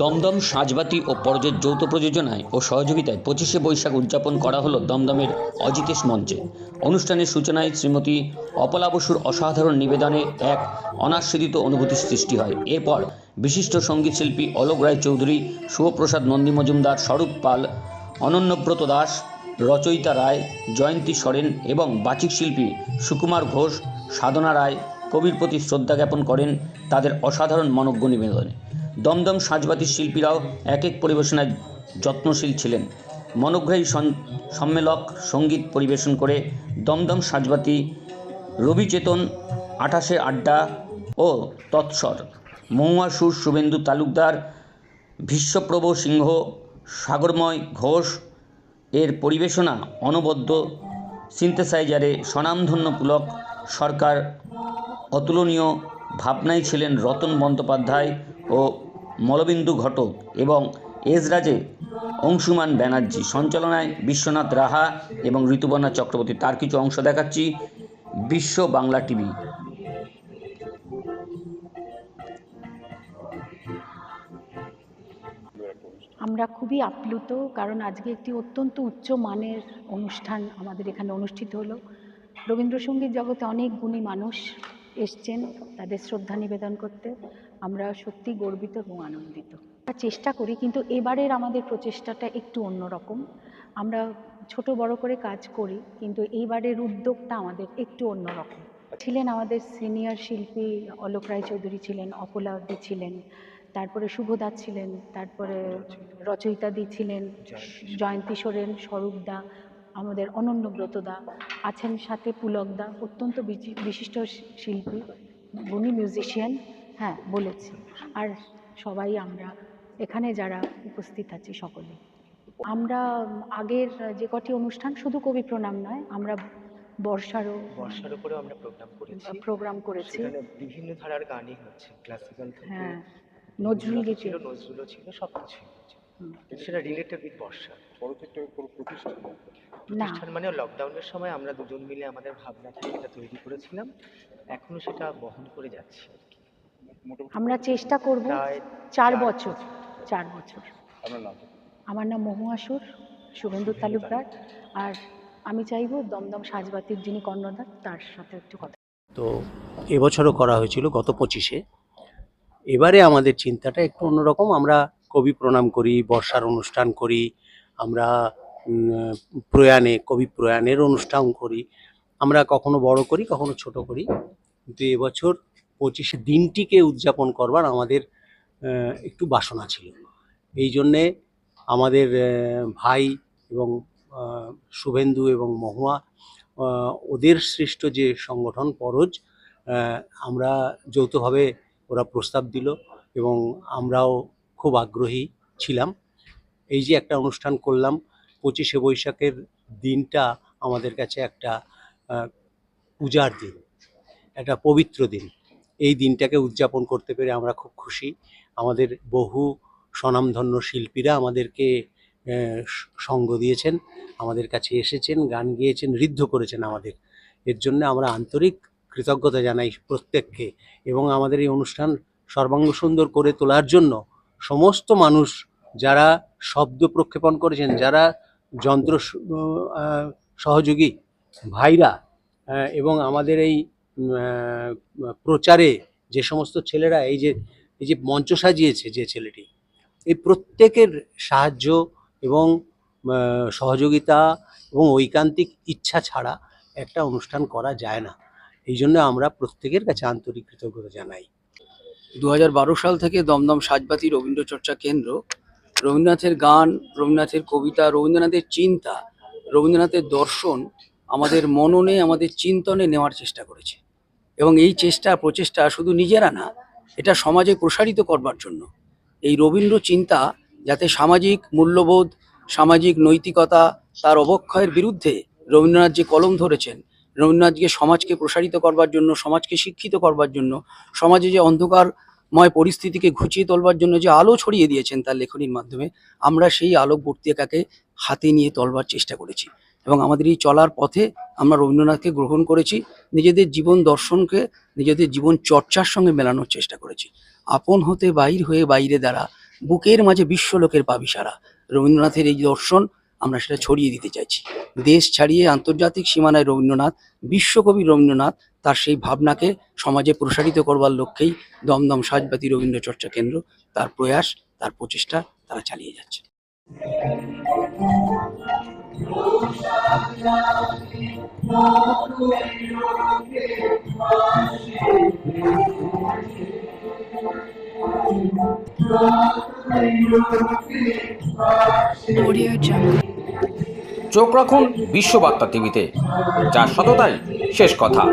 দমদম সাঁঝবাতি ও পরজের যৌথ প্রযোজনায় ও সহযোগিতায় 25শে বৈশাখ উদযাপন করা হলো দমদমের অজিতেশ মঞ্চে। অনুষ্ঠানের সূচনায় শ্রীমতী অপলা বসুর অসাধারণ নিবেদনে এক অনাস্বাদিত অনুভূতির সৃষ্টি হয়। এরপর বিশিষ্ট সঙ্গীত শিল্পী অলোক রায় চৌধুরী, শুভপ্রসাদ নন্দী মজুমদার, স্বরূপ পাল, অনন্যব্রত দাস, রচয়িতা রায়, জয়ন্তী সরেন এবং বাচিক শিল্পী সুকুমার ঘোষ, সাধনা রায় কবির প্রতি শ্রদ্ধা জ্ঞাপন করেন তাদের অসাধারণ মনজ্ঞ নিবেদনে। দমদম সাঁঝবাতির শিল্পীরাও এক এক পরিবেশনায় যত্নশীল ছিলেন। মনোগ্রাহী সম্মেলক সঙ্গীত পরিবেশন করে দমদম সাঁঝবাতি, রবিচেতন, 28 আড্ডা ও তৎসর, মহুয়া সুর শুভেন্দু তালুকদার, ভীষ্মপ্রভ সিংহ, সাগরময় ঘোষ এর পরিবেশনা অনবদ্য সিনথেসাইজারে স্বনামধন্য পুলক সরকার, অতুলনীয় ভাবনায় ছিলেন রতন বন্দ্যোপাধ্যায় ও মলবিন্দু ঘটক এবং এজরাজে অংশুমান ব্যানার্জি, সঞ্চালনায় বিশ্বনাথ রাহা এবং ঋতুপর্ণা চক্রবর্তী। তার কিছু অংশ দেখাচ্ছি বিশ্ব বাংলা টিভি। আমরা খুবই আপ্লুত, কারণ আজকে একটি অত্যন্ত উচ্চ মানের অনুষ্ঠান আমাদের এখানে অনুষ্ঠিত হলো। রবীন্দ্রসঙ্গীত জগতে অনেক গুণী মানুষ এসছেন তাদের শ্রদ্ধা নিবেদন করতে। আমরা সত্যি গর্বিত এবং আনন্দিত। আমরা চেষ্টা করি, কিন্তু এবারের আমাদের প্রচেষ্টাটা একটু অন্যরকম। আমরা ছোট বড় করে কাজ করি, কিন্তু এইবারের উদ্যোগটা আমাদের একটু অন্যরকম। ছিলেন আমাদের সিনিয়র শিল্পী অলোক রায় চৌধুরী ছিলেন, অপলাদি ছিলেন, তারপরে শুভদা ছিলেন, তারপরে রচয়িতা দি ছিলেন, জয়ন্তী সোরেন, স্বরূপদা, আমাদের অনন্যব্রত দা আছেন, সাথে পুলকদা, অত্যন্ত বিশিষ্ট শিল্পী, গুণী মিউজিশিয়ান। হ্যাঁ, বলেছি। আর সবাই আমরা এখানে যারা উপস্থিত আছি সকলে, আমরা আগের যে কটি অনুষ্ঠান, শুধু কবি প্রণাম নয়, আমরা বর্ষার উপরেও আমরা প্রোগ্রাম করেছি। বিভিন্ন ধারার গানই হচ্ছে, ক্লাসিক্যাল থেকে হ্যাঁ, নজরুল গীতি ছিল, নজরুলও ছিল, সবকিছু হচ্ছে। সেটা রিলেটেড উইথ বর্ষা। প্রতিষ্ঠান মানে লকডাউনের সময় আমরা দুজন মিলে আমাদের ভাবনা থেকে এটা তৈরি করেছিলাম, এখনো সেটা বহন করে যাচ্ছি। আমরা চেষ্টা করব 4 বছর। আমার নাম মহুয়া সুর শুভেন্দু তালুকদার, আর আমি চাইব দমদম সাঁঝবাতির যিনি কর্ণধার তার সাথে একটু কথা। তো এবছরও করা হয়েছিল গত 25-এ। এবারে আমাদের চিন্তাটা একটু অন্যরকম। আমরা কবি প্রণাম করি, বর্ষার অনুষ্ঠান করি, আমরা কবি প্রয়াণের অনুষ্ঠান করি, আমরা কখনো বড় করি, কখনো ছোট করি। কিন্তু এবছর 25শে দিনটিকে উদযাপন করবার আমাদের একটু বাসনা ছিল। এই জন্যে আমাদের ভাই এবং শুভেন্দু এবং মহুয়া, ওদের সৃষ্ট যে সংগঠন পরজ, আমরা যৌথভাবে ওরা প্রস্তাব দিল এবং আমরাও খুব আগ্রহী ছিলাম। এই যে একটা অনুষ্ঠান করলাম, 25শে বৈশাখের দিনটা আমাদের কাছে একটা পূজার দিন, একটা পবিত্র দিন। এই দিনটাকে উদযাপন করতে পেরে আমরা খুব খুশি। আমাদের বহু স্বনামধন্য শিল্পীরা আমাদেরকে সঙ্গ দিয়েছেন, আমাদের কাছে এসেছেন, গান গেয়েছেন, ঋদ্ধ করেছেন আমাদের। এর জন্য আমরা আন্তরিক কৃতজ্ঞতা জানাই প্রত্যেককে। এবং আমাদের এই অনুষ্ঠান সর্বাঙ্গ সুন্দর করে তোলার জন্য সমস্ত মানুষ যারা শব্দ প্রক্ষেপণ করেছেন, যারা যন্ত্র সহযোগী ভাইরা, এবং আমাদের এই প্রচারে যে সমস্ত ছেলেরা এই যে মঞ্চ সাজিয়েছে যে ছেলেটি, এই প্রত্যেকের সাহায্য এবং সহযোগিতা এবং ঐকান্তিক ইচ্ছা ছাড়া একটা অনুষ্ঠান করা যায় না। এই জন্য আমরা প্রত্যেকের কাছে আন্তরিক কৃতজ্ঞতা জানাই। 2012 সাল থেকে দমদম সাঁঝবাতি রবীন্দ্র চর্চা কেন্দ্র রবীন্দ্রনাথের গান, রবীন্দ্রনাথের কবিতা, রবীন্দ্রনাথের চিন্তা, রবীন্দ্রনাথের দর্শন আমাদের মননে, আমাদের চিন্তনে নেওয়ার চেষ্টা করেছে। এবং এই প্রচেষ্টা শুধু নিজেরা না, এটা সমাজে প্রসারিত করবার জন্য। এই রবীন্দ্র চিন্তা যাতে সামাজিক মূল্যবোধ, সামাজিক নৈতিকতা, তার অবক্ষয়ের বিরুদ্ধে রবীন্দ্রনাথ যে কলম ধরেছেন, রবীন্দ্রনাথকে সমাজকে প্রসারিত করবার জন্য, সমাজকে শিক্ষিত করবার জন্য, সমাজে যে অন্ধকারময় পরিস্থিতিকে ঘুচিয়ে তোলবার জন্য যে আলো ছড়িয়ে দিয়েছেন তার লেখনীর মাধ্যমে, আমরা সেই আলোকবর্তিকাকে হাতে নিয়ে তোলবার চেষ্টা করেছি। এবং আমাদের এই চলার পথে আমরা রবীন্দ্রনাথকে গ্রহণ করেছি, নিজেদের জীবন দর্শনকে নিজেদের জীবন চর্চার সঙ্গে মেলানোর চেষ্টা করেছি। আপন হতে বাহির হয়ে বাইরে দ্বারা বুকের মাঝে বিশ্বলোকের পাবি সারা। রবীন্দ্রনাথের এই দর্শন আমরা সেটা ছড়িয়ে দিতে চাইছি। দেশ ছাড়িয়ে আন্তর্জাতিক সীমানায় রবীন্দ্রনাথ, বিশ্বকবি রবীন্দ্রনাথ তার সেই ভাবনাকে সমাজে প্রসারিত করবার লক্ষ্যেই দমদম সাজবাতি রবীন্দ্র চর্চা কেন্দ্র তার প্রয়াস, তার প্রচেষ্টা তারা চালিয়ে যাচ্ছে। চোখ রাখুন বিশ্ববার্তা টিভিতে, যার সততাই শেষ কথা।